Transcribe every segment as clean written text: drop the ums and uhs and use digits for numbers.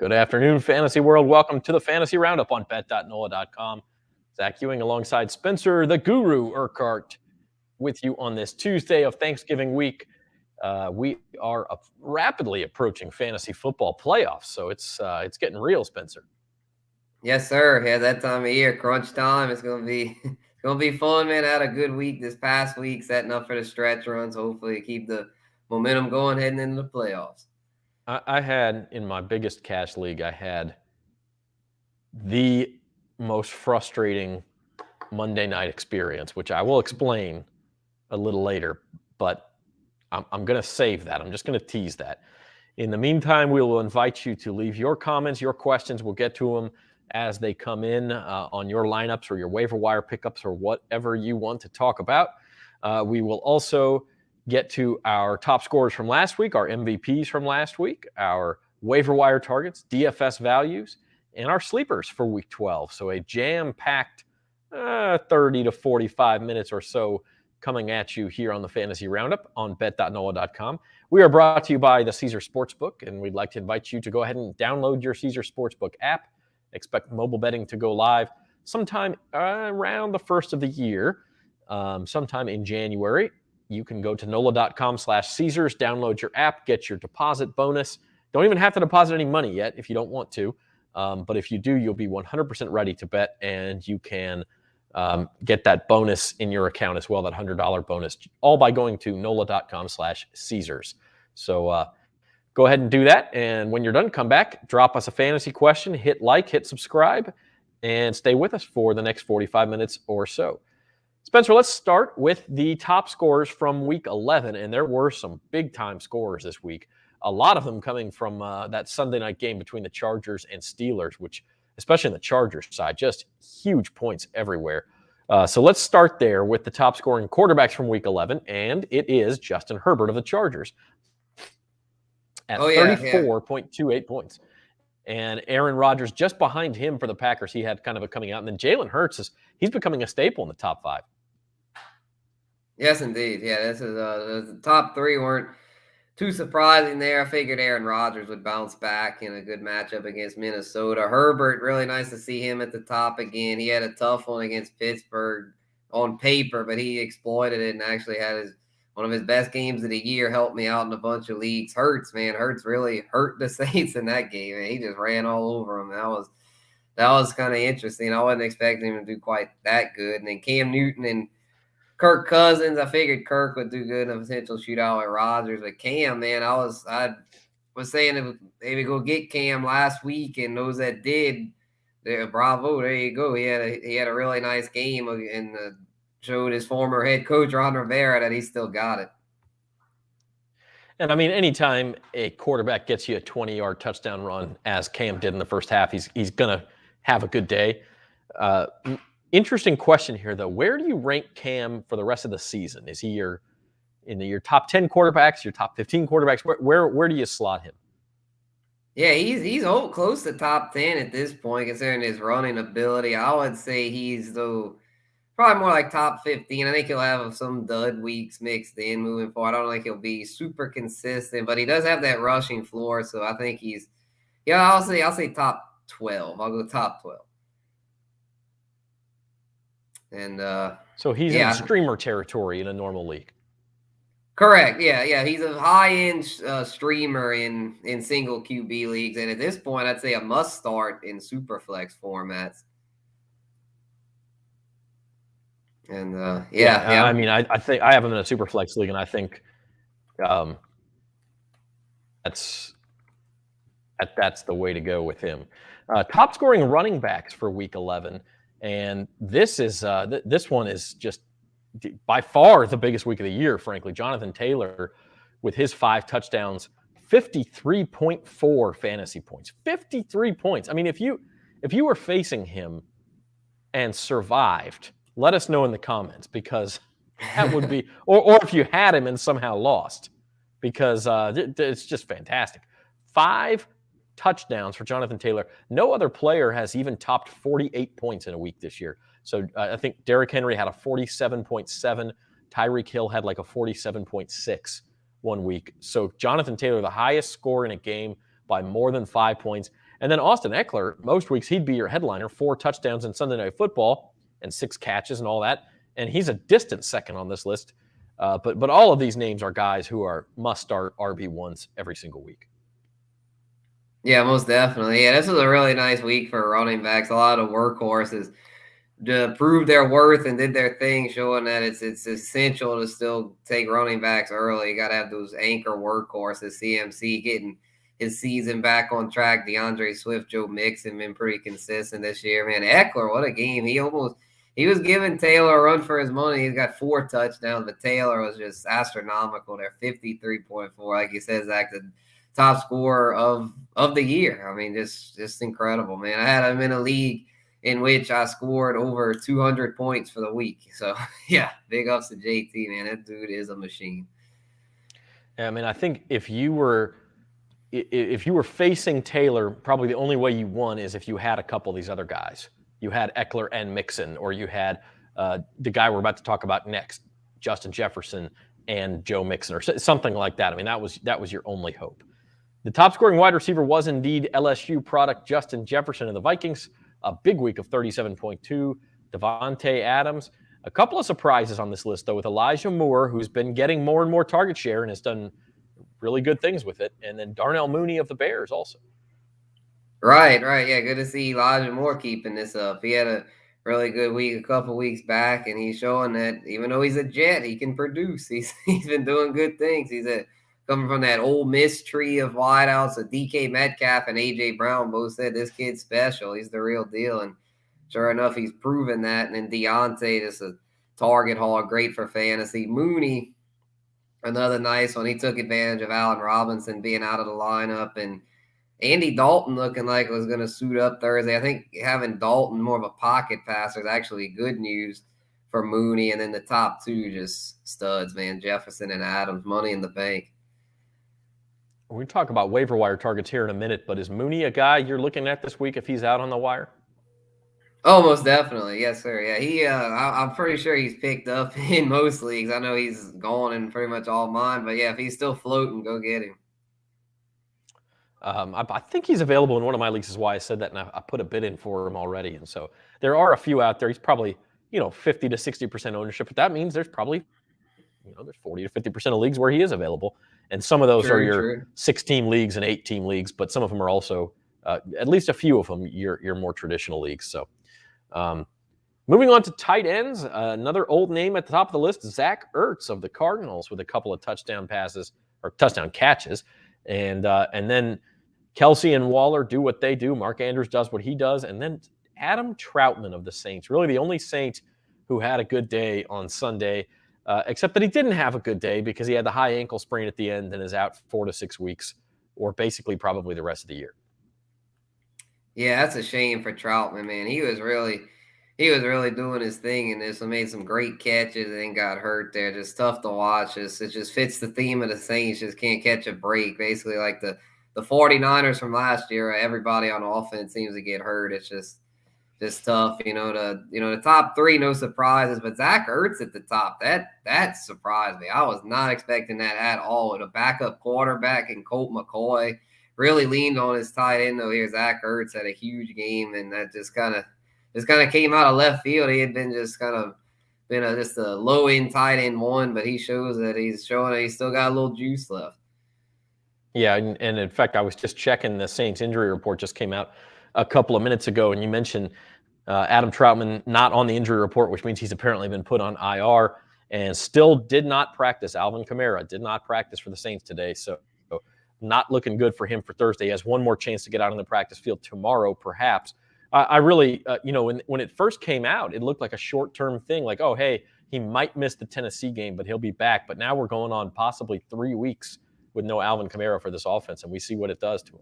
Good afternoon, Fantasy World. Welcome to the Fantasy Roundup on bet.nola.com. Zach Ewing alongside Spencer, the guru, Urquhart, with you on this Tuesday of Thanksgiving week. We are rapidly approaching fantasy football playoffs, so it's getting real, Spencer. Yes, sir. Yeah, that time of year, crunch time. It's gonna be fun, man. I had a good week this past week, setting up for the stretch runs. Hopefully, keep the momentum going heading into the playoffs. I had, in my biggest cash league, I had the most frustrating Monday night experience, which I will explain a little later, but I'm going to save that. I'm just going to tease that. In the meantime, we will invite you to leave your comments, your questions. We'll get to them as they come in on your lineups or your waiver wire pickups or whatever you want to talk about. We will also get to our top scorers from last week, our MVPs from last week, our waiver wire targets, DFS values, and our sleepers for week 12. So a jam-packed 30 to 45 minutes or so coming at you here on the Fantasy Roundup on bet.nola.com. We are brought to you by the Caesar Sportsbook, and we'd like to invite you to go ahead and download your Caesar Sportsbook app. Expect mobile betting to go live sometime around the first of the year, sometime in January. You can go to nola.com/Caesars, download your app, get your deposit bonus. Don't even have to deposit any money yet if you don't want to. But if you do, you'll be 100% ready to bet, and you can get that bonus in your account as well, that $100 bonus, all by going to nola.com/Caesars. So go ahead and do that. And when you're done, come back, drop us a fantasy question, hit like, hit subscribe, and stay with us for the next 45 minutes or so. Spencer, let's start with the top scorers from week 11. And there were some big-time scorers this week. A lot of them coming from that Sunday night game between the Chargers and Steelers, which, especially on the Chargers side, just huge points everywhere. So let's start there with the top scoring quarterbacks from week 11, and it is Justin Herbert of the Chargers at 34.28 points. And Aaron Rodgers just behind him for the Packers. He had kind of a coming out. And then Jalen Hurts, he's becoming a staple in the top 5. Yes, indeed. Yeah, this is the top 3 weren't too surprising there. I figured Aaron Rodgers would bounce back in a good matchup against Minnesota. Herbert, really nice to see him at the top again. He had a tough one against Pittsburgh on paper, but he exploited it and actually had one of his best games of the year. Helped me out in a bunch of leagues. Hurts really hurt the Saints in that game. Man. He just ran all over them. That was kind of interesting. I wasn't expecting him to do quite that good. And then Cam Newton and Kirk Cousins, I figured Kirk would do good in a potential shootout with Rodgers. But Cam, man, I was saying they would go get Cam last week, and those that did, bravo, there you go. He had a really nice game and showed his former head coach Ron Rivera that he still got it. And I mean, anytime a quarterback gets you a 20-yard touchdown run, as Cam did in the first half, he's gonna have a good day. Interesting question here, though. Where do you rank Cam for the rest of the season? Is he your top 10 quarterbacks, your top 15 quarterbacks? Where do you slot him? Yeah, he's close to top 10 at this point, considering his running ability. I would say he's probably more like top 15. I think he'll have some dud weeks mixed in moving forward. I don't think he'll be super consistent, but he does have that rushing floor, so I think I'll say top 12. I'll go top 12. And so he's in streamer territory in a normal league. Correct. Yeah. He's a high-end streamer in single QB leagues, and at this point, I'd say a must start in superflex formats. And yeah. I mean, I think I have him in a superflex league, and I think that's the way to go with him. Top scoring running backs for week 11. And this one is just by far the biggest week of the year, frankly. Jonathan Taylor with his 5 touchdowns, 53.4 fantasy points. 53 points. I mean, if you were facing him and survived, let us know in the comments, because that would be or if you had him and somehow lost, because it's just fantastic. 5 touchdowns for Jonathan Taylor. No other player has even topped 48 points in a week this year. So I think Derrick Henry had a 47.7. Tyreek Hill had like a 47.6 one week. So Jonathan Taylor, the highest score in a game by more than 5 points. And then Austin Eckler, most weeks he'd be your headliner, 4 touchdowns in Sunday Night Football and 6 catches and all that. And he's a distant second on this list. But all of these names are guys who are must-start RB1s every single week. Yeah, most definitely. Yeah, this was a really nice week for running backs. A lot of workhorses proved their worth and did their thing, showing that it's essential to still take running backs early. You got to have those anchor workhorses. CMC getting his season back on track. DeAndre Swift, Joe Mixon been pretty consistent this year. Man, Eckler, what a game! He was giving Taylor a run for his money. He's got 4 touchdowns, but Taylor was just astronomical there, 53.4. Like you said, Zach, the top scorer of the year. I mean, just incredible, man. I had him in a league in which I scored over 200 points for the week. So, yeah, big ups to JT, man. That dude is a machine. Yeah, I mean, I think if you were facing Taylor, probably the only way you won is if you had a couple of these other guys. You had Eckler and Mixon, or you had the guy we're about to talk about next, Justin Jefferson and Joe Mixon, or something like that. I mean, that was your only hope. The top-scoring wide receiver was indeed LSU product Justin Jefferson of the Vikings. A big week of 37.2. Devontae Adams. A couple of surprises on this list, though, with Elijah Moore, who's been getting more and more target share and has done really good things with it. And then Darnell Mooney of the Bears also. Right. Yeah, good to see Elijah Moore keeping this up. He had a really good week a couple weeks back, and he's showing that even though he's a Jet, he can produce. He's been doing good things. He's coming from that Ole Miss tree of wideouts. So DK Metcalf and A.J. Brown both said this kid's special. He's the real deal. And sure enough, he's proven that. And then Deontay, just a target hog, great for fantasy. Mooney, another nice one. He took advantage of Allen Robinson being out of the lineup. And Andy Dalton looking like it was going to suit up Thursday. I think having Dalton more of a pocket passer is actually good news for Mooney. And then the top 2 just studs, man. Jefferson and Adams, money in the bank. We're going to talk about waiver wire targets here in a minute, but is Mooney a guy you're looking at this week if he's out on the wire? Oh, most definitely. Yes, sir. Yeah, I'm pretty sure he's picked up in most leagues. I know he's gone in pretty much all mine, but yeah, if he's still floating, go get him. I think he's available in one of my leagues is why I said that, and I put a bid in for him already. And so there are a few out there. He's probably, 50 to 60% ownership, but that means there's probably, there's 40 to 50% of leagues where he is available. And some of those are your 6-team leagues and 8-team leagues, but some of them are also, at least a few of them, your more traditional leagues. So moving on to tight ends, another old name at the top of the list, Zach Ertz of the Cardinals with a couple of touchdown catches. And then Kelsey and Waller do what they do. Mark Andrews does what he does. And then Adam Troutman of the Saints, really the only Saint who had a good day on Sunday, except that he didn't have a good day because he had the high ankle sprain at the end and is out 4 to 6 weeks, or basically probably the rest of the year. Yeah, that's a shame for Troutman, man. He was really doing his thing in this. He made some great catches and then got hurt there. Just tough to watch. It just fits the theme of the Saints. Just can't catch a break. Basically, like the 49ers from last year, everybody on offense seems to get hurt. It's just tough, the top 3, no surprises, but Zach Ertz at the top, that surprised me. I was not expecting that at all. The backup quarterback and Colt McCoy really leaned on his tight end though. Here, Zach Ertz had a huge game, and that just kind of came out of left field. He had been just a low end tight end 1, but he shows that he's still got a little juice left. Yeah, and in fact, I was just checking the Saints injury report just came out a couple of minutes ago, and you mentioned Adam Troutman not on the injury report, which means he's apparently been put on IR and still did not practice. Alvin Kamara did not practice for the Saints today, so not looking good for him for Thursday. He has one more chance to get out on the practice field tomorrow, perhaps. I really, when it first came out, it looked like a short-term thing, like, oh, hey, he might miss the Tennessee game, but he'll be back. But now we're going on possibly 3 weeks with no Alvin Kamara for this offense, and we see what it does to him.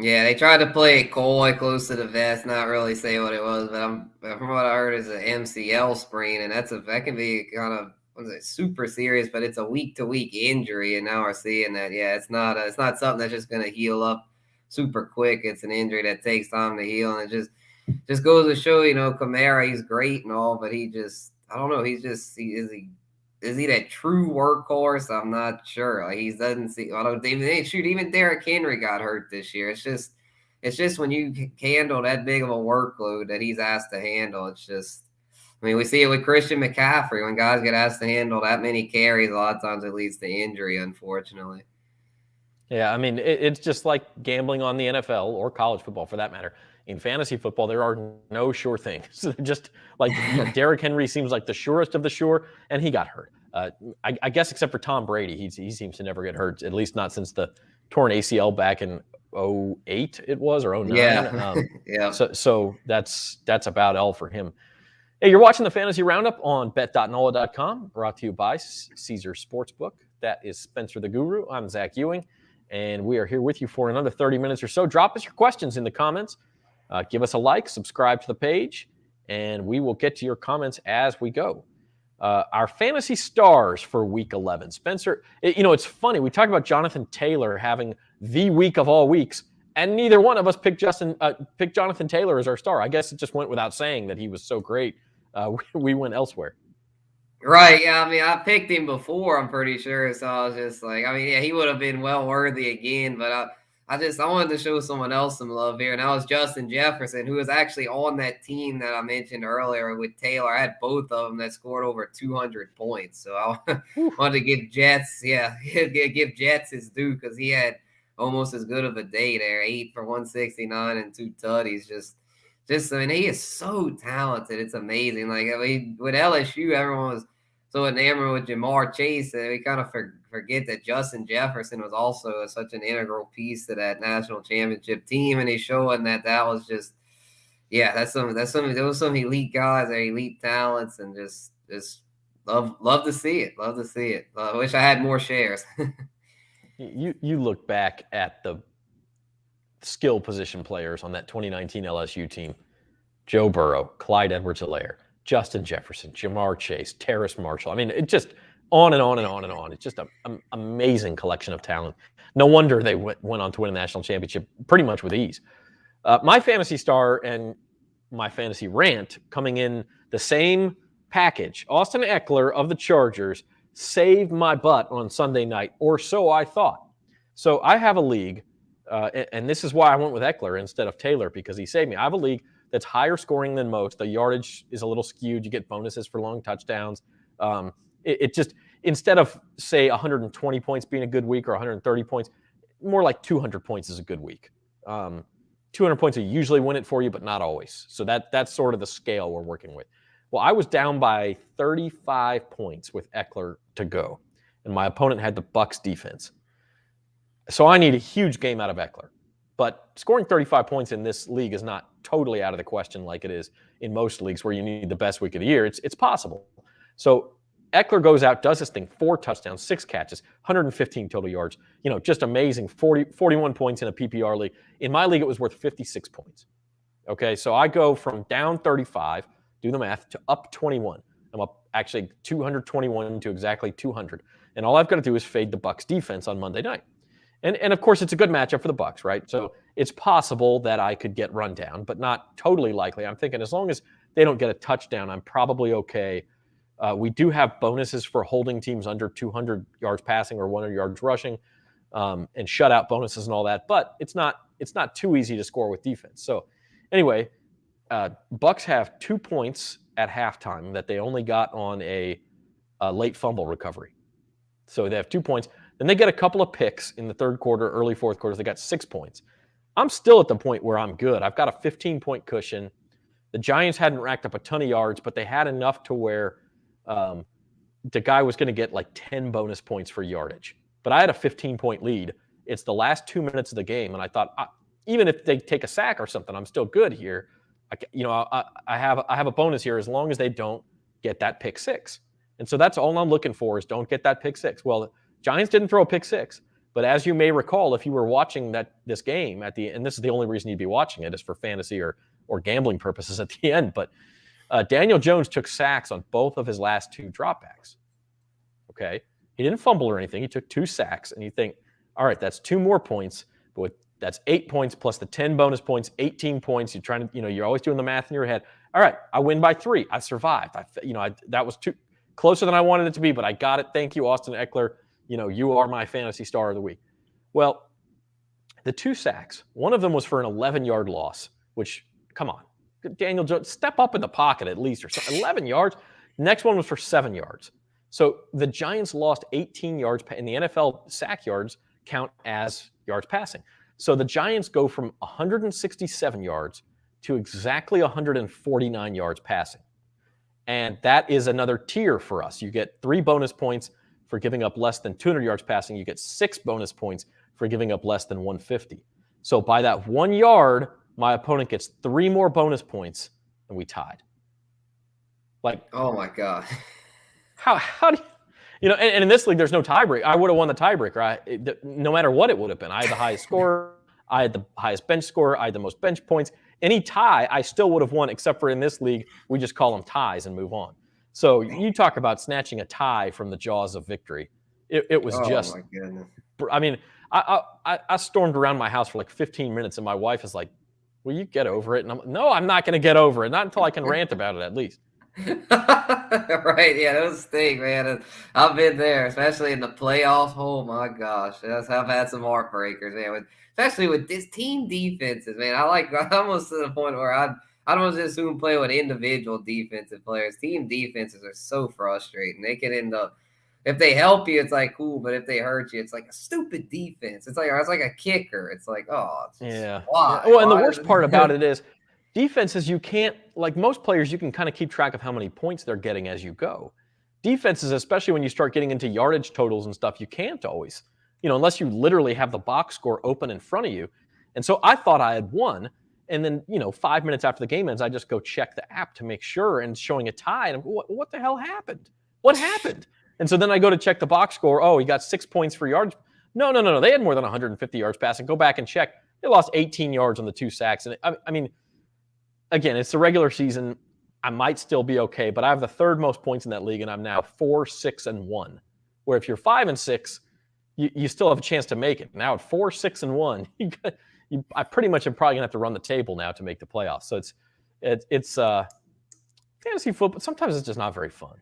Yeah, they tried to play it coy close to the vest, not really say what it was, but from what I heard, it's an MCL sprain, and that can be kind of super serious, but it's a week-to-week injury, and now we're seeing that. Yeah, it's not something that's just going to heal up super quick. It's an injury that takes time to heal, and it just goes to show, Kamara, he's great and all, but I don't know, is he that true workhorse? I'm not sure. Like, he doesn't see. Although even Derrick Henry got hurt this year. It's just it's just when you handle that big of a workload that he's asked to handle, it's just, I mean, we see it with Christian McCaffrey. When guys get asked to handle that many carries, a lot of times it leads to injury, unfortunately. Yeah, I mean, it's just like gambling on the NFL or college football for that matter. In fantasy football, there are no sure things. Just like Derrick Henry seems like the surest of the sure, and he got hurt. I guess except for Tom Brady, he seems to never get hurt, at least not since the torn ACL back in 08 it was, or 09. Yeah. Yeah. So that's about all for him. Hey, you're watching the Fantasy Roundup on bet.nola.com, brought to you by Caesar Sportsbook. That is Spencer the Guru. I'm Zach Ewing, and we are here with you for another 30 minutes or so. Drop us your questions in the comments. Give us a like, subscribe to the page, and we will get to your comments as we go. Our fantasy stars for Week 11. Spencer, it's funny. We talk about Jonathan Taylor having the week of all weeks, and neither one of us picked Jonathan Taylor as our star. I guess it just went without saying that he was so great. We went elsewhere. Right. Yeah. I mean, I picked him before, I'm pretty sure. So I was just like, I mean, yeah, he would have been well worthy again. But I wanted to show someone else some love here. And that was Justin Jefferson, who was actually on that team that I mentioned earlier with Taylor. I had both of them that scored over 200 points. So I wanted to give Jets his due, because he had almost as good of a day there. 8 for 169 and 2 tutties. I mean, he is so talented. It's amazing. Like, I mean, with LSU, everyone was so enamored with Jamar Chase that we kind of forget that Justin Jefferson was also such an integral piece to that national championship team. And he's showing that was just, yeah, there was some elite guys, elite talents, and just love to see it. Love to see it. I wish I had more shares. You look back at the skill position players on that 2019 LSU team: Joe Burrow, Clyde Edwards-Helaire, Justin Jefferson, Jamar Chase, Terrace Marshall. I mean, it just on and on and on and on. It's just an amazing collection of talent. No wonder they went on to win a national championship pretty much with ease. My fantasy star and my fantasy rant coming in the same package. Austin Eckler of the Chargers saved my butt on Sunday night, or so I thought. So I have a league, and this is why I went with Eckler instead of Taylor, because he saved me. I have a league that's higher scoring than most. The yardage is a little skewed. You get bonuses for long touchdowns. It just, instead of, say, 120 points being a good week or 130 points, more like 200 points is a good week. 200 points will usually win it for you, but not always. So that's sort of the scale we're working with. Well, I was down by 35 points with Eckler to go, and my opponent had the Bucs defense. So I need a huge game out of Eckler. But scoring 35 points in this league is not totally out of the question like it is in most leagues where you need the best week of the year. It's possible. So Eckler goes out, does his thing, 4 touchdowns, 6 catches, 115 total yards. Just amazing, 41 points in a PPR league. In my league, it was worth 56 points. Okay, so I go from down 35, do the math, to up 21. I'm up actually 221 to exactly 200. And all I've got to do is fade the Bucs defense on Monday night. And of course, it's a good matchup for the Bucs, right? So it's possible that I could get run down, but not totally likely. I'm thinking as long as they don't get a touchdown, I'm probably okay. We do have bonuses for holding teams under 200 yards passing or 100 yards rushing, and shutout bonuses and all that. But it's not too easy to score with defense. So anyway, Bucs have 2 points at halftime that they only got on a late fumble recovery. So they have 2 points. Then they get a couple of picks in the third quarter, early fourth quarter. They got 6 points. I'm still at the point where I'm good. I've got a 15-point cushion. The Giants hadn't racked up a ton of yards, but they had enough to where the guy was going to get like 10 bonus points for yardage. But I had a 15-point lead. It's the last 2 minutes of the game, and I thought, even if they take a sack or something, I'm still good here. I have a bonus here as long as they don't get that pick 6. And so that's all I'm looking for, is don't get that pick 6. Well, Giants didn't throw a pick 6, but as you may recall, if you were watching this game and this is the only reason you'd be watching it, is for fantasy or gambling purposes at the end. But Daniel Jones took sacks on both of his last 2 dropbacks. Okay, he didn't fumble or anything. He took 2 sacks, and you think, all right, that's 2 more points, but that's 8 points plus the 10 bonus points, 18 points. You're trying to, you're always doing the math in your head. All right, I win by 3. I survived. That was too closer than I wanted it to be, but I got it. Thank you, Austin Eckler. You are my fantasy star of the week. Well, The 2 sacks, one of them was for an 11-yard loss, which, come on, Daniel Jones, step up in the pocket at least, or something. 11 yards. Next one was for 7 yards. So the Giants lost 18 yards in the NFL. Sack yards count as yards passing. So the Giants go from 167 yards to exactly 149 yards passing. And that is another tier for us. You get 3 bonus points for giving up less than 200 yards passing. You get 6 bonus points for giving up less than 150. So by that 1 yard, my opponent gets 3 more bonus points, and we tied. Like, oh my God. How do you know? And in this league, there's no tiebreaker. I would have won the tiebreaker. No matter what it would have been. I had the highest score. I had the highest bench score. I had the most bench points. Any tie, I still would have won, except for in this league, we just call them ties and move on. So you talk about snatching a tie from the jaws of victory. It was just. Oh my goodness. I mean, I stormed around my house for like 15 minutes, and my wife is like, "Will you get over it?" And I'm like, "No, I'm not going to get over it. Not until I can rant about it, at least." Right, yeah, those stink, man. I've been there, especially in the playoffs. Oh my gosh, I've had some heartbreakers, man. Especially with this team defenses, man. I'm almost to the point where I don't just assume play with individual defensive players. Team defenses are so frustrating. They can end up, if they help you, it's like cool, but if they hurt you, it's like a stupid defense. It's like a kicker. It's like, oh, yeah. Why? Well, and the worst part about it is defenses, you can't, like most players, you can kind of keep track of how many points they're getting as you go. Defenses, especially when you start getting into yardage totals and stuff, you can't always, unless you literally have the box score open in front of you. And so I thought I had won. And then, 5 minutes after the game ends, I just go check the app to make sure, and showing a tie. And what the hell happened? What happened? And so then I go to check the box score. Oh, he got 6 points for yards. No. They had more than 150 yards passing. Go back and check. They lost 18 yards on the 2 sacks. And I mean, again, it's the regular season. I might still be okay, but I have the 3rd most points in that league, and I'm now 4-6-1. Where if you're 5-6, you still have a chance to make it. Now at 4-6-1, I pretty much am probably gonna have to run the table now to make the playoffs. So it's fantasy football. Sometimes it's just not very fun.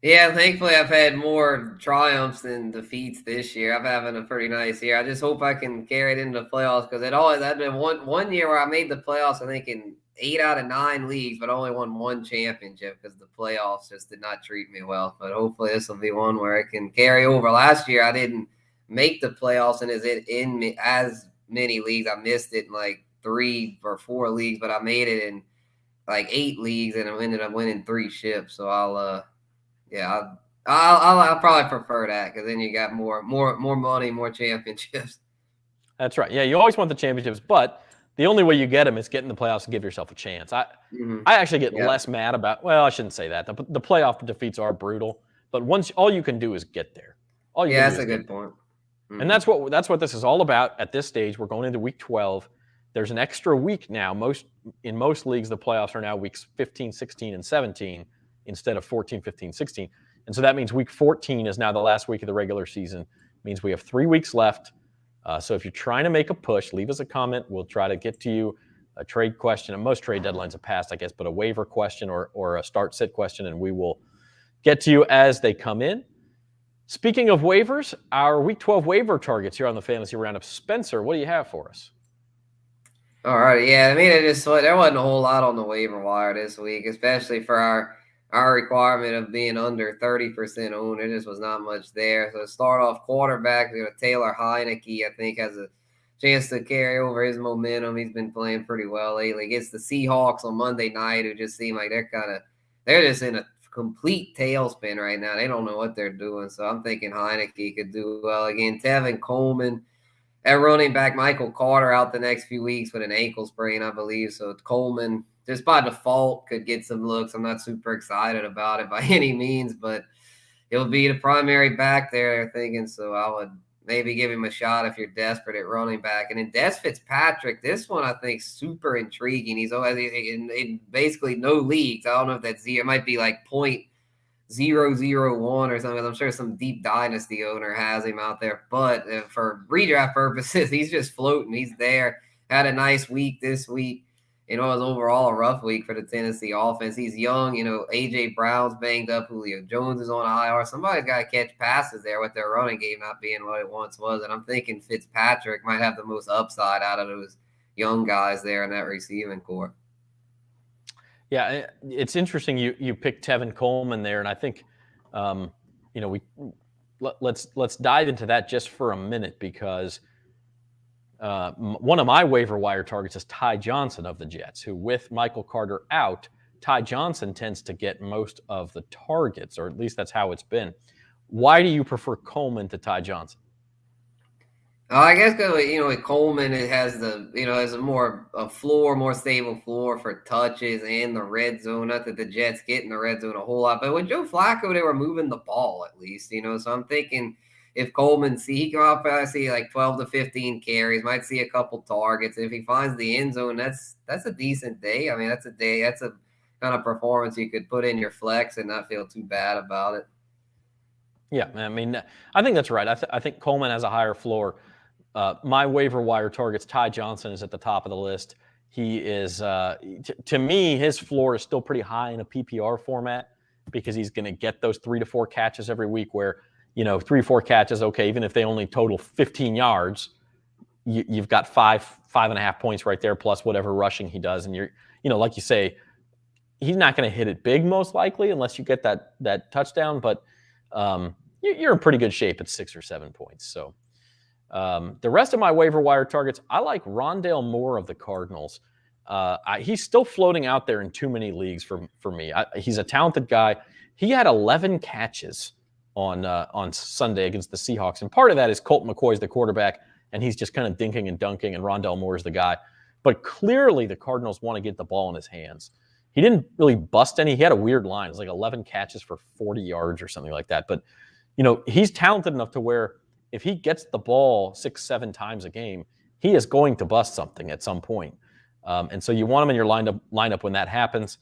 Yeah, thankfully I've had more triumphs than defeats this year. I'm having a pretty nice year. I just hope I can carry it into the playoffs, because I've been one year where I made the playoffs, I think, in 8 out of 9 leagues, but only won 1 championship because the playoffs just did not treat me well. But hopefully this will be one where I can carry over. Last year I didn't make the playoffs in as many leagues. I missed it in like 3 or 4 leagues, but I made it in like 8 leagues, and I ended up winning 3 ships. So I'll probably prefer that, because then you got more money, more championships. That's right. Yeah, you always want the championships, but the only way you get them is get in the playoffs and give yourself a chance. I actually get less mad about. Well, I shouldn't say that. The playoff defeats are brutal, but once all you can do is get there. That's a good point. And that's what this is all about at this stage. We're going into week 12. There's an extra week now. In most leagues, the playoffs are now weeks 15, 16, and 17 instead of 14, 15, 16. And so that means week 14 is now the last week of the regular season. It means we have 3 weeks left. So if you're trying to make a push, leave us a comment. We'll try to get to you a trade question. And most trade deadlines have passed, I guess, but a waiver question or a start-sit question, and we will get to you as they come in. Speaking of waivers, our Week 12 waiver targets here on the Fantasy Roundup. Spencer, what do you have for us? All right, yeah, I mean, there wasn't a whole lot on the waiver wire this week, especially for our requirement of being under 30% owned. There just was not much there. So to start off, quarterback, we got Taylor Heineke, I think, has a chance to carry over his momentum. He's been playing pretty well lately. Against the Seahawks on Monday night, who just seem like they're just in a complete tailspin right now. They don't know what they're doing. So I'm thinking Heineke could do well again. Tevin Coleman at running back, Michael Carter out the next few weeks with an ankle sprain, I believe. So Coleman, just by default, could get some looks. I'm not super excited about it by any means, but he'll be the primary back there, they're thinking. So I would maybe give him a shot if you're desperate at running back. And then Des Fitzpatrick, this one I think super intriguing. He's always in basically no leagues. I don't know if that's zero. It might be like 0.001 or something. I'm sure some deep dynasty owner has him out there. But for redraft purposes, he's just floating. He's there. Had a nice week this week. It was overall a rough week for the Tennessee offense. He's young, A.J. Brown's banged up, Julio Jones is on IR. Somebody's got to catch passes there with their running game not being what it once was. And I'm thinking Fitzpatrick might have the most upside out of those young guys there in that receiving corps. Yeah, it's interesting you picked Tevin Coleman there, and I think let's dive into that just for a minute, because one of my waiver wire targets is Ty Johnson of the Jets, who, with Michael Carter out, Ty Johnson tends to get most of the targets, or at least that's how it's been. Why do you prefer Coleman to Ty Johnson? I guess because with Coleman, it has has a more stable floor for touches and the red zone. Not that the Jets get in the red zone a whole lot, but with Joe Flacco, they were moving the ball at least. So I'm thinking if Coleman he can probably see like 12 to 15 carries, might see a couple targets. If he finds the end zone, that's a decent day. I mean, that's a kind of performance you could put in your flex and not feel too bad about it. Yeah, I mean, I think that's right. I think Coleman has a higher floor. My waiver wire targets, Ty Johnson is at the top of the list. He is, to me, his floor is still pretty high in a PPR format, because he's going to get those 3 to 4 catches every week where, 3 or 4 catches, okay, even if they only total 15 yards, you've got 5.5 points right there, plus whatever rushing he does. And you're, like you say, he's not going to hit it big most likely unless you get that touchdown, but you're in pretty good shape at 6 or 7 points. So the rest of my waiver wire targets, I like Rondale Moore of the Cardinals. He's still floating out there in too many leagues for me. He's a talented guy. He had 11 catches on Sunday against the Seahawks, and part of that is Colt McCoy's the quarterback, and he's just kind of dinking and dunking, and Rondale Moore's the guy. But clearly the Cardinals want to get the ball in his hands. He didn't really bust any. He had a weird line. It was like 11 catches for 40 yards or something like that. But, he's talented enough to where if he gets the ball 6-7 times a game, he is going to bust something at some point. And so you want him in your lineup when that happens.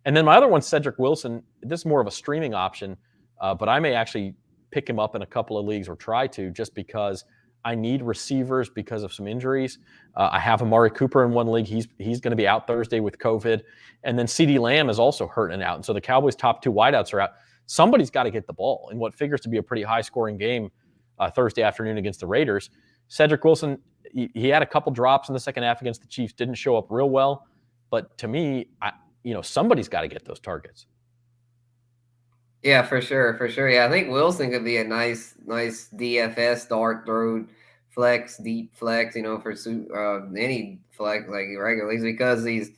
And then my other one's Cedric Wilson. This is more of a streaming option, but I may actually pick him up in a couple of leagues, or try to, just because I need receivers because of some injuries. I have Amari Cooper in one league. He's going to be out Thursday with COVID. And then CeeDee Lamb is also hurting out. And so the Cowboys' top 2 wideouts are out. Somebody's got to get the ball in what figures to be a pretty high-scoring game Thursday afternoon against the Raiders. Cedric Wilson, he had a couple drops in the second half against the Chiefs, didn't show up real well. But to me, somebody's got to get those targets. Yeah, for sure. Yeah, I think Wilson could be a nice DFS dart throw flex, deep flex, for any flex, like regular leagues, because he's,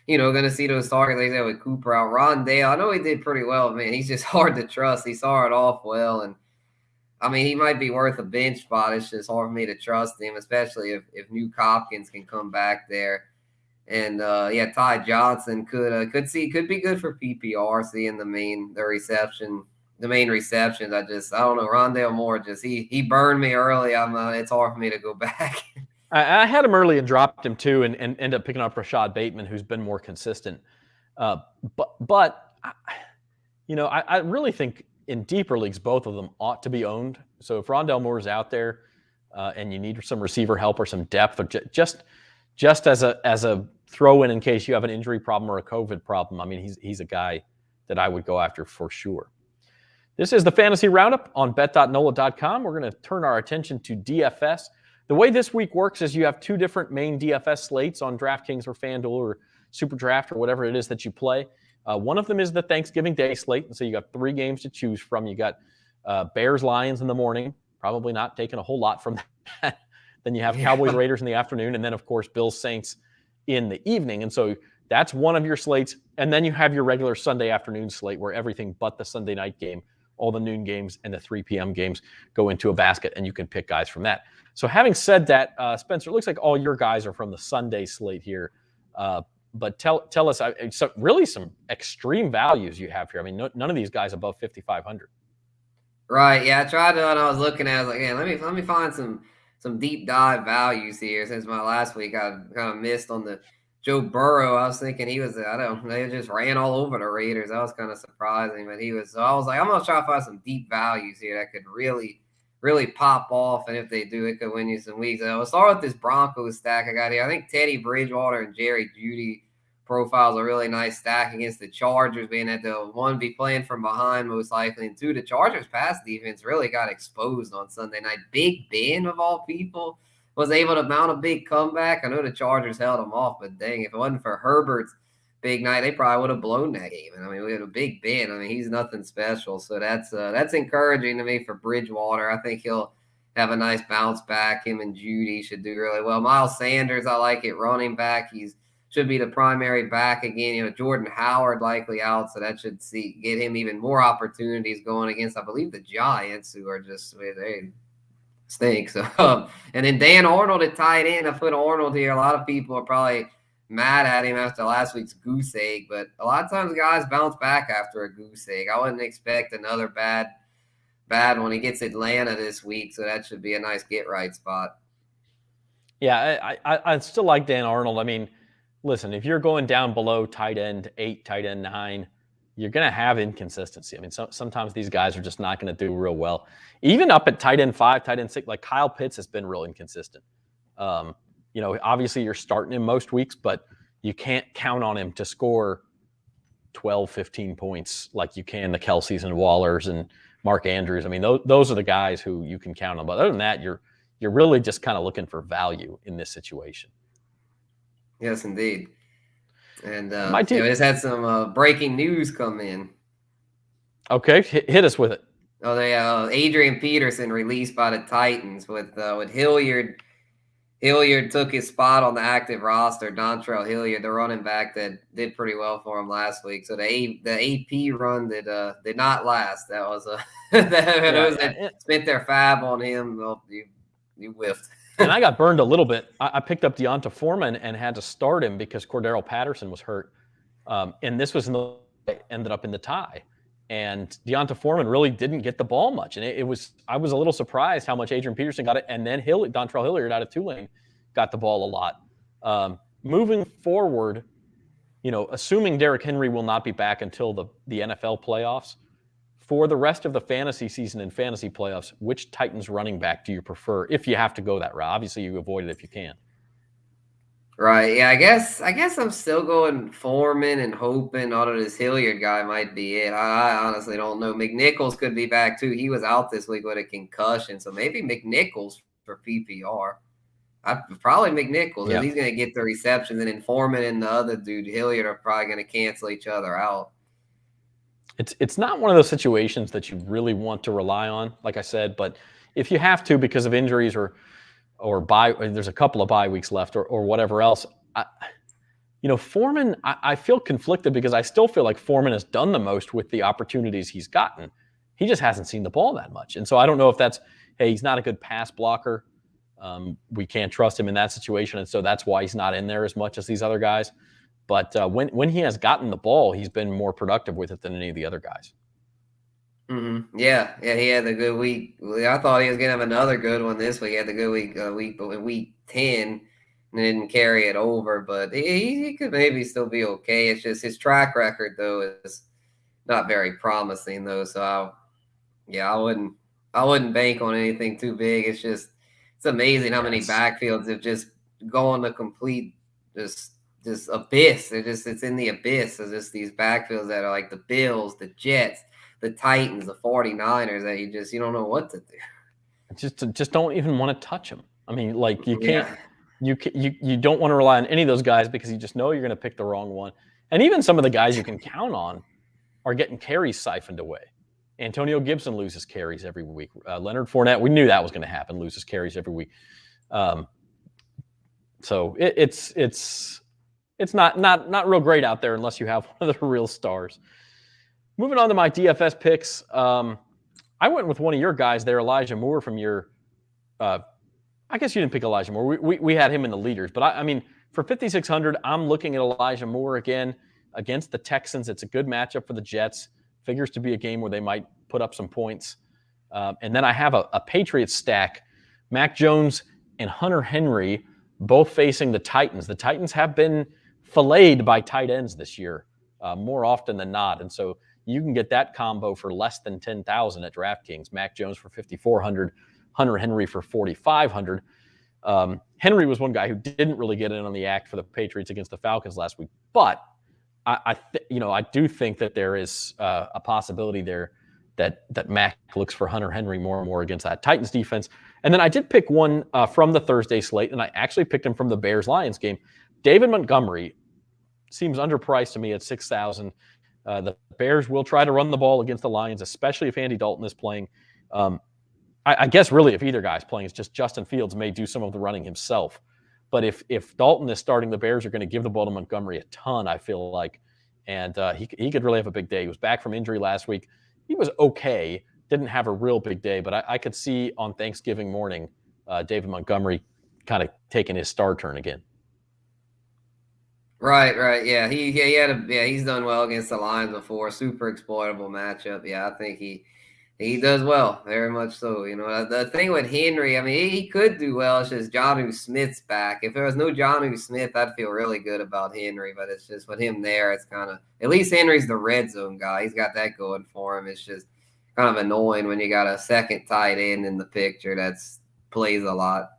going to see those targets like that with Cooper out. Rondale, I know he did pretty well, man. He's just hard to trust. He saw it off well, and I mean, he might be worth a bench spot. It's just hard for me to trust him, especially if Nuke Hopkins can come back there. And Ty Johnson could be good for PPR, seeing the main receptions. I don't know. Rondale Moore he burned me early. It's hard for me to go back. I had him early and dropped him too, and ended up picking up Rashad Bateman, who's been more consistent. But I really think in deeper leagues, both of them ought to be owned. So if Rondale Moore is out there and you need some receiver help or some depth, or just as a throw in case you have an injury problem or a COVID problem, I mean, he's a guy that I would go after for sure. This is the Fantasy Roundup on bet.nola.com. We're going to turn our attention to DFS. The way this week works is you have 2 different main DFS slates on DraftKings or FanDuel or SuperDraft or whatever it is that you play. One of them is the Thanksgiving Day slate, and so you got 3 games to choose from. You got Bears-Lions in the morning, probably not taking a whole lot from that. Then you have Cowboys-Raiders in the afternoon, and then, of course, Bills-Saints in the evening. And so that's one of your slates. And then you have your regular Sunday afternoon slate where everything but the Sunday night game, all the noon games and the 3 p.m. games go into a basket, and you can pick guys from that. So having said that, Spencer, it looks like all your guys are from the Sunday slate here. But tell us, so really some extreme values you have here. I mean, none of these guys above 5,500. Right. Yeah, I tried to, and I was looking at it, like, yeah, let me find some deep dive values here. Since my last week, I kind of missed on the Joe Burrow. I was thinking they just ran all over the Raiders. That was kind of surprising, but so I was like, I'm gonna try to find some deep values here that could really pop off, and if they do, it could win you some weeks. I'll start with this Broncos stack I got here. I think Teddy Bridgewater and Jerry Jeudy profiles a really nice stack against the Chargers, being that they'll, one, be playing from behind most likely, and two, the Chargers pass defense really got exposed on Sunday night. Big Ben, of all people, was able to mount a big comeback. I know the Chargers held them off, but dang, if it wasn't for Herbert's big night, they probably would have blown that game. And I mean, we had a Big Ben. I mean, he's nothing special. So that's encouraging to me for Bridgewater. I think he'll have a nice bounce back. Him and Judy should do really well. Miles Sanders, I like it, running back. He's should be the primary back again. You know, Jordan Howard likely out, so that should get him even more opportunities going against, I believe, the Giants, who are just they stink. So, and then Dan Arnold at tight end. I put Arnold here. A lot of people are probably mad at him after last week's goose egg, but a lot of times guys bounce back after a goose egg. I wouldn't expect another bad one. He gets Atlanta this week, so that should be a nice get right spot. Yeah, I still like Dan Arnold. I mean, listen, if you're going down below tight end 8, tight end 9, you're going to have inconsistency. I mean, sometimes these guys are just not going to do real well. Even up at tight end 5, tight end 6, like Kyle Pitts has been real inconsistent. You know, obviously you're starting him most weeks, but you can't count on him to score 12, 15 points like you can the Kelce's and Wallers and Mark Andrews. I mean, those are the guys who you can count on. But other than that, you're really just kind of looking for value in this situation. Yes, indeed. And we just had some breaking news come in. Okay, hit us with it. Oh, Adrian Peterson released by the Titans with Hilliard. Hilliard took his spot on the active roster. Dontrell Hilliard, the running back that did pretty well for him last week. So the AP run did not last. That was those that spent their fab on him. Well, you whiffed. And I got burned a little bit. I picked up Deonta Foreman and had to start him because Cordero Patterson was hurt. And this was ended up in the tie. And Deonta Foreman really didn't get the ball much. And I was a little surprised how much Adrian Peterson got it. And then Dontrell Hilliard out of Tulane got the ball a lot. Moving forward, you know, assuming Derrick Henry will not be back until the NFL playoffs, for the rest of the fantasy season and fantasy playoffs, which Titans running back do you prefer if you have to go that route? Obviously, you avoid it if you can. Right. Yeah, I guess I'm still going Foreman and hoping this Hilliard guy might be it. I honestly don't know. McNichols could be back too. He was out this week with a concussion, so maybe McNichols for PPR. Probably McNichols. Yeah. He's going to get the receptions, and then Foreman and the other dude Hilliard are probably going to cancel each other out. It's not one of those situations that you really want to rely on, like I said, but if you have to because of injuries or there's a couple of bye weeks left or whatever else, Foreman, I feel conflicted because I still feel like Foreman has done the most with the opportunities he's gotten. He just hasn't seen the ball that much. And so I don't know if that's, hey, he's not a good pass blocker. We can't trust him in that situation. And so that's why he's not in there as much as these other guys. But when he has gotten the ball, he's been more productive with it than any of the other guys. Mm-hmm. Yeah, he had a good week. I thought he was going to have another good one this week. He had a good week, but in week 10, and didn't carry it over. But he could maybe still be okay. It's just his track record, though, is not very promising, though. So, I wouldn't bank on anything too big. It's amazing how many backfields have just gone to complete this abyss. It's in the abyss. It's just these backfields that are like the Bills, the Jets, the Titans, the 49ers that you don't know what to do. Just don't even want to touch them. I mean, like you can't, you don't want to rely on any of those guys because you just know you're going to pick the wrong one. And even some of the guys you can count on are getting carries siphoned away. Antonio Gibson loses carries every week. Leonard Fournette, we knew that was going to happen, loses carries every week. So it's not real great out there unless you have one of the real stars. Moving on to my DFS picks, I went with one of your guys there, Elijah Moore from your. I guess you didn't pick Elijah Moore. We had him in the leaders, but I mean for 5,600, I'm looking at Elijah Moore again against the Texans. It's a good matchup for the Jets. Figures to be a game where they might put up some points. And then I have a Patriots stack, Mac Jones and Hunter Henry, both facing the Titans. The Titans have been filleted by tight ends this year more often than not. And so you can get that combo for less than 10,000 at DraftKings. Mac Jones for 5,400, Hunter Henry for 4,500. Henry was one guy who didn't really get in on the act for the Patriots against the Falcons last week, but I do think that there is a possibility there that Mac looks for Hunter Henry more and more against that Titans defense. And then I did pick one from the Thursday slate, and I actually picked him from the Bears-Lions game. David Montgomery seems underpriced to me at $6,000. The Bears will try to run the ball against the Lions, especially if Andy Dalton is playing. I guess really if either guy's playing, it's just Justin Fields may do some of the running himself. But if Dalton is starting, the Bears are going to give the ball to Montgomery a ton, I feel like. And he could really have a big day. He was back from injury last week. He was okay. Didn't have a real big day. But I could see on Thanksgiving morning David Montgomery kind of taking his star turn again. Right. Yeah, he's done well against the Lions before. Super exploitable matchup. Yeah, I think he does well, very much so. The thing with Henry, I mean, he could do well. It's just Jonnu Smith's back. If there was no Jonnu Smith, I'd feel really good about Henry. But it's just with him there, it's kind of, at least Henry's the red zone guy. He's got that going for him. It's just kind of annoying when you got a second tight end in the picture that's plays a lot.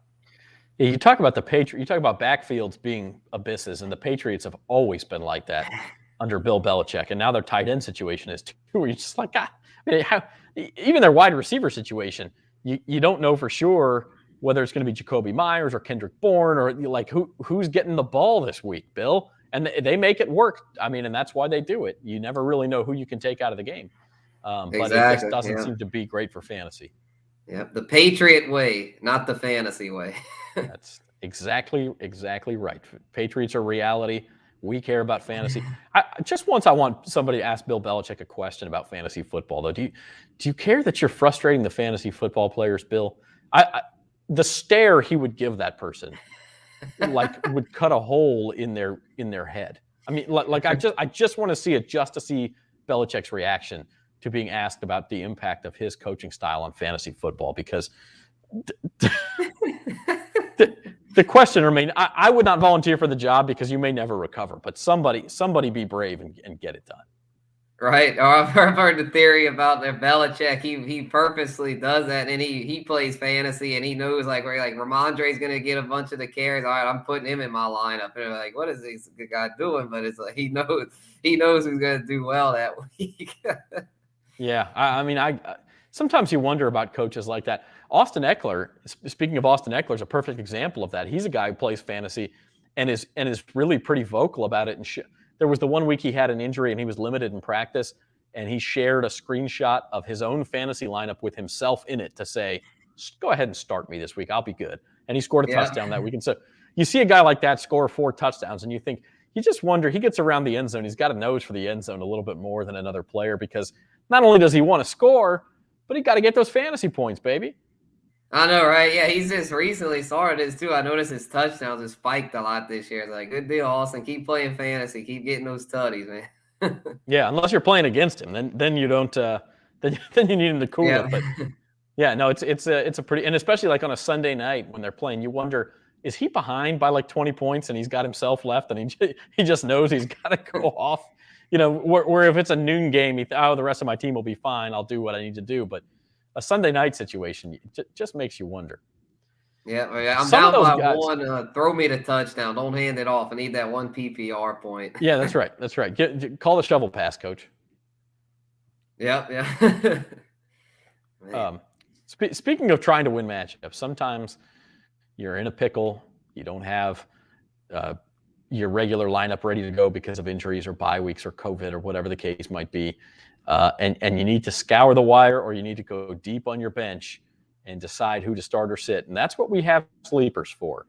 Yeah, you talk about the Patriots. You talk about backfields being abysses, and the Patriots have always been like that under Bill Belichick. And now their tight end situation is too. Where you're just like, God, I mean, even their wide receiver situation, you don't know for sure whether it's going to be Jacoby Myers or Kendrick Bourne or like who's getting the ball this week, Bill. And they make it work. I mean, and that's why they do it. You never really know who you can take out of the game. But it just doesn't seem to be great for fantasy. Yep, the Patriot way, not the fantasy way. That's exactly right. Patriots are reality. We care about fantasy. Just once I want somebody to ask Bill Belichick a question about fantasy football, though. Do you care that you're frustrating the fantasy football players, Bill? The stare he would give that person, like, would cut a hole in their head. I mean, like I just want to see it just to see Belichick's reaction to being asked about the impact of his coaching style on fantasy football, because the question remains, I would not volunteer for the job because you may never recover, but somebody be brave and get it done. Right. Or I've heard the theory about that Belichick, he purposely does that, and he plays fantasy, and he knows like where Ramondre's going to get a bunch of the carries. All right, I'm putting him in my lineup. And they're like, what is this guy doing? But it's like he knows who's going to do well that week. Yeah, I mean, sometimes you wonder about coaches like that. Austin Eckler, speaking of Austin Eckler, is a perfect example of that. He's a guy who plays fantasy and is really pretty vocal about it. And there was the one week he had an injury and he was limited in practice, and he shared a screenshot of his own fantasy lineup with himself in it to say, go ahead and start me this week. I'll be good. And he scored a touchdown that week. And so you see a guy like that score 4 touchdowns, and you just wonder, he gets around the end zone. He's got a nose for the end zone a little bit more than another player, because not only does he want to score, but he got to get those fantasy points, baby. I know, right? Yeah, he's just recently started this too. I noticed his touchdowns have spiked a lot this year. It's like, good deal, Austin. Keep playing fantasy. Keep getting those tutties, man. Yeah, unless you're playing against him, then you don't. Then you need him to cool it. But yeah, no, it's a pretty, and especially like on a Sunday night when they're playing, you wonder, is he behind by like 20 points and he's got himself left and he just knows he's got to go off. Where if it's a noon game, the rest of my team will be fine. I'll do what I need to do. But a Sunday night situation just makes you wonder. Yeah, I'm down by one. Throw me the touchdown. Don't hand it off. I need that one PPR point. Yeah, that's right. Call the shovel pass, coach. Yeah. Speaking of trying to win matchups, sometimes you're in a pickle. You don't have your regular lineup ready to go because of injuries or bye weeks or COVID or whatever the case might be. And you need to scour the wire, or you need to go deep on your bench and decide who to start or sit. And that's what we have sleepers for.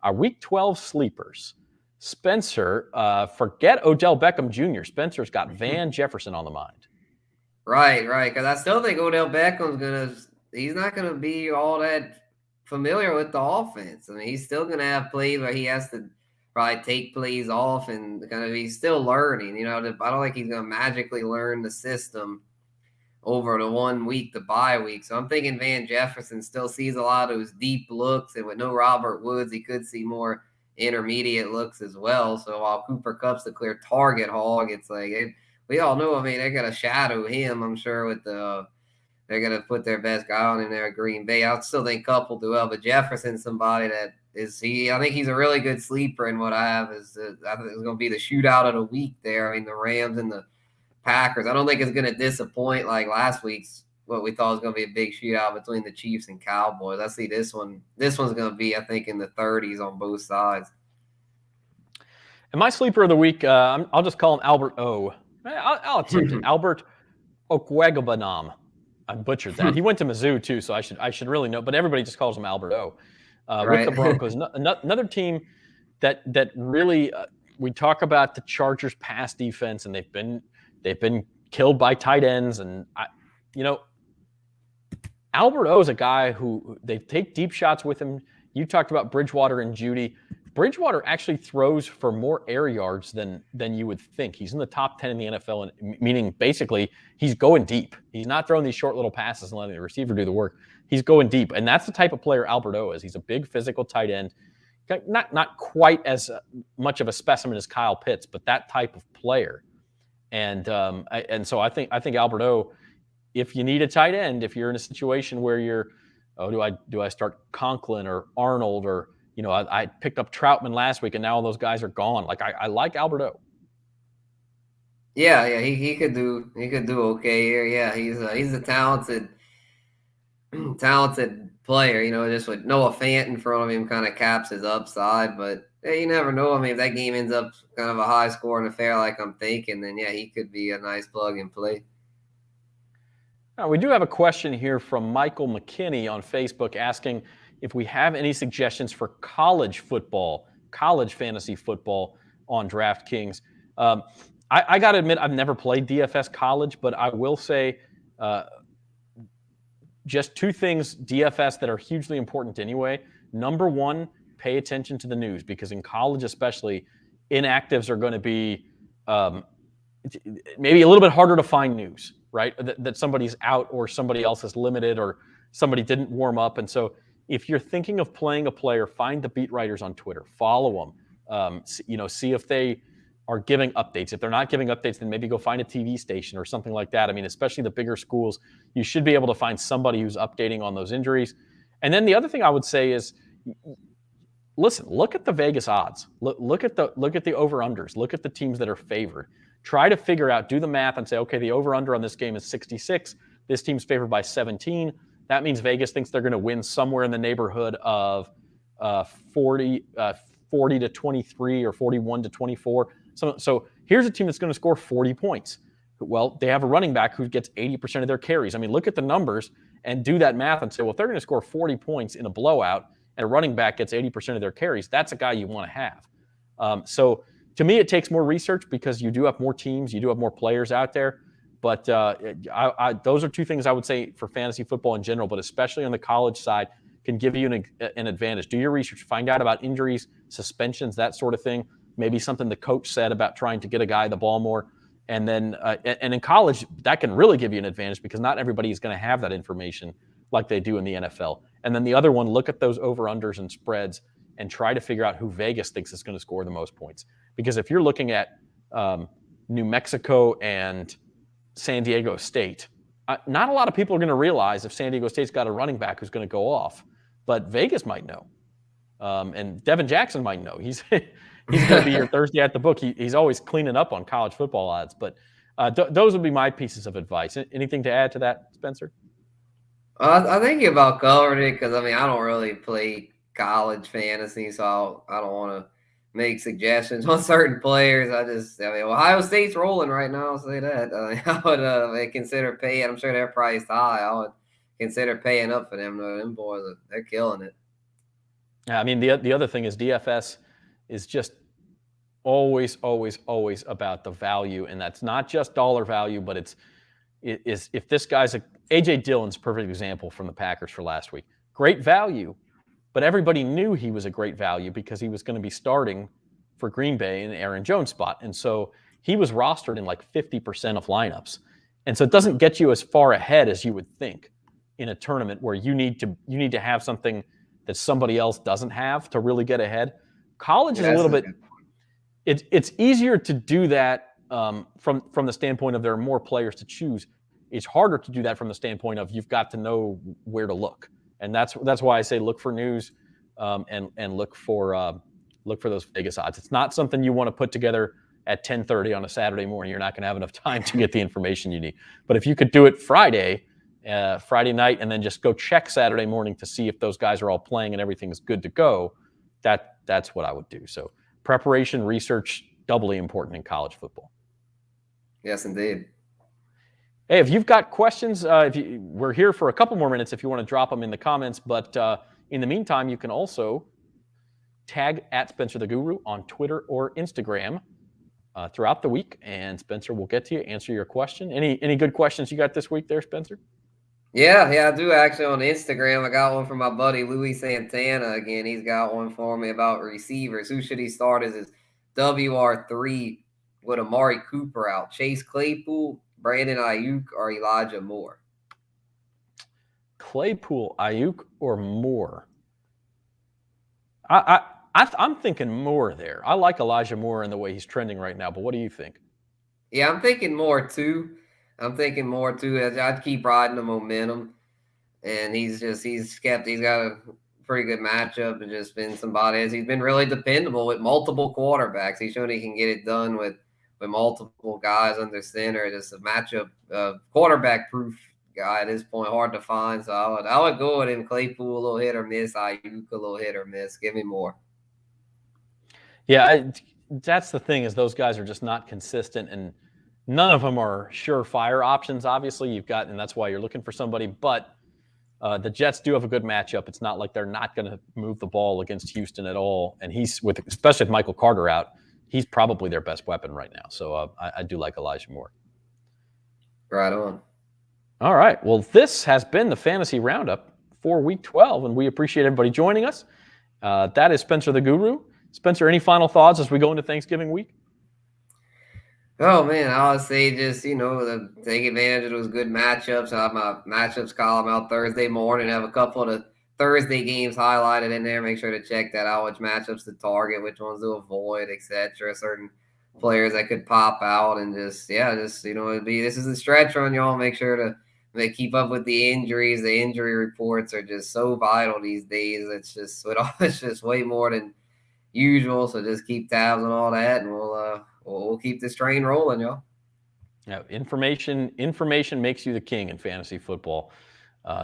Our Week 12 sleepers. Spencer, forget Odell Beckham Jr. Spencer's got Van Jefferson on the mind. Right. Because I still think Odell Beckham's he's not going to be all that familiar with the offense. I mean, he's still going to have plays where he has to probably take plays off, and he's still learning. I don't think he's going to magically learn the system over the 1 week, the bye week. So I'm thinking Van Jefferson still sees a lot of those deep looks, and with no Robert Woods, he could see more intermediate looks as well. So while Cooper Kupp's the clear target hog, it's like we all know. I mean, they got to shadow him, I'm sure, with the they're going to put their best guy on in there at Green Bay. I still think Cup will do well, but Jefferson's somebody that I think he's a really good sleeper. And what I have is I think it's going to be the shootout of the week there. I mean, the Rams and the Packers. I don't think it's going to disappoint like last week's, what we thought was going to be a big shootout between the Chiefs and Cowboys. I see this one. This one's going to be, I think, in the 30s on both sides. And my sleeper of the week, I'll just call him Albert O. I'll attempt it. Albert Okwuegbunam. I butchered that. He went to Mizzou too, so I should really know. But everybody just calls him Albert O. With the Broncos, another team that really we talk about the Chargers' pass defense, and they've been killed by tight ends, and Albert O is a guy who they take deep shots with him. You talked about Bridgewater and Judy. Bridgewater actually throws for more air yards than you would think. He's in the top 10 in the NFL, and meaning basically he's going deep. He's not throwing these short little passes and letting the receiver do the work. He's going deep, and that's the type of player Albert O is. He's a big physical tight end, not quite as much of a specimen as Kyle Pitts, but that type of player. And so I think Albert O, if you need a tight end, if you're in a situation where you're, do I start Conklin or Arnold or I picked up Troutman last week, and now all those guys are gone. Like I like Albert O. Yeah, he could do okay here. Yeah, he's a talented player. Just with Noah Fant in front of him, kind of caps his upside. But you never know. I mean, if that game ends up kind of a high scoring affair, like I'm thinking, then he could be a nice plug and play. We do have a question here from Michael McKinney on Facebook asking if we have any suggestions for college football, college fantasy football on DraftKings. I got to admit, I've never played DFS college, but I will say just two things DFS that are hugely important anyway. Number one, pay attention to the news, because in college especially, inactives are going to be maybe a little bit harder to find news, right? That somebody's out or somebody else is limited or somebody didn't warm up. And so if you're thinking of playing a player, find the beat writers on Twitter, follow them, see if they are giving updates. If they're not giving updates, then maybe go find a TV station or something like that. I mean, especially the bigger schools, you should be able to find somebody who's updating on those injuries. And then the other thing I would say is, listen, look at the Vegas odds. Look at the over-unders. Look at the teams that are favored. Try to figure out, do the math and say, okay, the over-under on this game is 66. This team's favored by 17. That means Vegas thinks they're going to win somewhere in the neighborhood of 40 to 23 or 41 to 24. So here's a team that's going to score 40 points. Well, they have a running back who gets 80% of their carries. I mean, look at the numbers and do that math and say, well, if they're going to score 40 points in a blowout and a running back gets 80% of their carries, that's a guy you want to have. So to me, it takes more research because you do have more teams, you do have more players out there. But those are two things I would say for fantasy football in general, but especially on the college side, can give you an advantage. Do your research. Find out about injuries, suspensions, that sort of thing. Maybe something the coach said about trying to get a guy the ball more. And then and in college, that can really give you an advantage because not everybody is going to have that information like they do in the NFL. And then the other one, look at those over-unders and spreads and try to figure out who Vegas thinks is going to score the most points. Because if you're looking at New Mexico and San Diego State, not a lot of people are going to realize if San Diego State's got a running back who's going to go off, but Vegas might know, and Devin Jackson might know. He's going to be here Thursday at the book. He's always cleaning up on college football odds. But those would be my pieces of advice. Anything to add to that, Spencer? I think you about covered it because I don't really play college fantasy, so I don't want to make suggestions on certain players. Ohio State's rolling right now. I'll say that. I would consider paying. I'm sure their price high. I would consider paying up for them. Them boys, they're killing it. Yeah, I mean the other thing is DFS is just always about the value, and that's not just dollar value, but it is if this guy's AJ Dillon's a perfect example from the Packers for last week. Great value. But everybody knew he was a great value because he was going to be starting for Green Bay in the Aaron Jones spot. And so he was rostered in like 50% of lineups. And so it doesn't get you as far ahead as you would think in a tournament where you need to have something that somebody else doesn't have to really get ahead. College is a little bit – it's easier to do that from the standpoint of there are more players to choose. it's harder to do that from the standpoint of you've got to know where to look. And that's why I say look for news and look for those Vegas odds. It's not something you want to put together at 10:30 on a Saturday morning. You're not going to have enough time to get the information you need. But if you could do it Friday night, and then just go check Saturday morning to see if those guys are all playing and everything's good to go, that's what I would do. So preparation, research, doubly important in college football. Yes, indeed. Hey, if you've got questions, we're here for a couple more minutes if you want to drop them in the comments. But in the meantime, you can also tag at Spencer the Guru on Twitter or Instagram throughout the week, and Spencer will get to you, answer your question. Any good questions you got this week there, Spencer? Yeah, I do actually on Instagram. I got one from my buddy Louis Santana. Again, he's got one for me about receivers. Who should he start as his WR3 with Amari Cooper out? Chase Claypool, Brandon Ayuk, or Elijah Moore? Claypool, Ayuk, or Moore? I'm thinking Moore there. I like Elijah Moore and the way he's trending right now, but what do you think? Yeah, I'm thinking Moore too. I'd keep riding the momentum. And he's got a pretty good matchup and just been somebody as he's been really dependable with multiple quarterbacks. He's shown he can get it done with multiple guys under center. Just a matchup quarterback proof guy at this point, hard to find. So I would go with him. Claypool, a little hit or miss. Ayuk, a little hit or miss. Give me more. Yeah, that's the thing, is those guys are just not consistent, and none of them are surefire options. Obviously, and that's why you're looking for somebody. But the Jets do have a good matchup. It's not like they're not going to move the ball against Houston at all. And especially with Michael Carter out, he's probably their best weapon right now. So I do like Elijah Moore. Right on. All right. Well, this has been the Fantasy Roundup for Week 12, and we appreciate everybody joining us. That is Spencer the Guru. Spencer, any final thoughts as we go into Thanksgiving week? Oh, man, I would say just, take advantage of those good matchups. I have my matchups column out Thursday morning. Have a couple of the Thursday games highlighted in there. Make sure to check that out, which matchups to target, which ones to avoid, etc. Certain players that could pop out, and this is a stretch run, y'all. Make sure to keep up with the injuries. The injury reports are just so vital these days. It's just way more than usual. So just keep tabs on all that, and we'll keep this train rolling, y'all. Yeah, information makes you the king in fantasy football.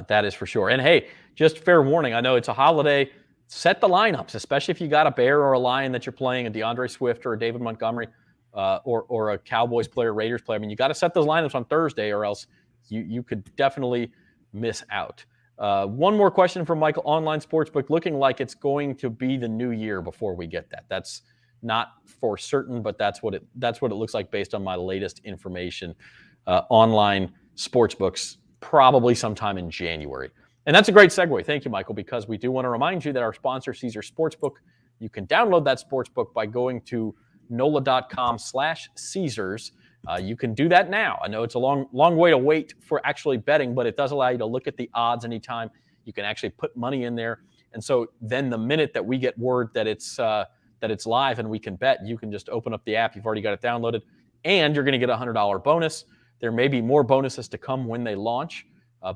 That is for sure. And hey, just fair warning, I know it's a holiday. Set the lineups, especially if you got a Bear or a Lion that you're playing, a DeAndre Swift or a David Montgomery, or a Cowboys player, Raiders player. I mean, you got to set those lineups on Thursday, or else you could definitely miss out. One more question from Michael. Online Sportsbook looking like it's going to be the new year before we get that. That's not for certain, but that's what it looks like based on my latest information. Online sportsbooks probably sometime in January. And that's a great segue. Thank you, Michael, because we do want to remind you that our sponsor, Caesars Sportsbook, you can download that sportsbook by going to NOLA.com/Caesars. You can do that now. I know it's a long way to wait for actually betting, but it does allow you to look at the odds anytime. You can actually put money in there. And so then the minute that we get word that it's live and we can bet, you can just open up the app. You've already got it downloaded, and you're going to get a $100 bonus. There may be more bonuses to come when they launch,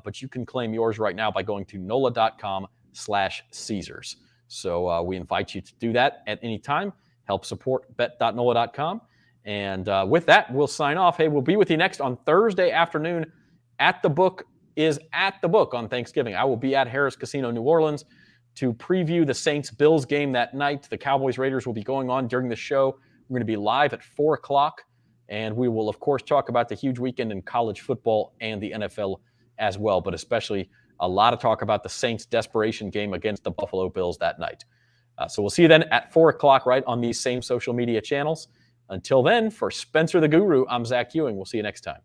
but you can claim yours right now by going to NOLA.com/Caesars. So we invite you to do that at any time. Help support bet.nola.com. And with that, we'll sign off. Hey, we'll be with you next on Thursday afternoon. At the Book on Thanksgiving. I will be at Harrah's Casino, New Orleans, to preview the Saints-Bills game that night. The Cowboys-Raiders will be going on during the show. We're going to be live at 4 o'clock, and we will, of course, talk about the huge weekend in college football and the NFL as well, but especially a lot of talk about the Saints' desperation game against the Buffalo Bills that night. So we'll see you then at 4 o'clock right on these same social media channels. Until then, for Spencer the Guru, I'm Zach Ewing. We'll see you next time.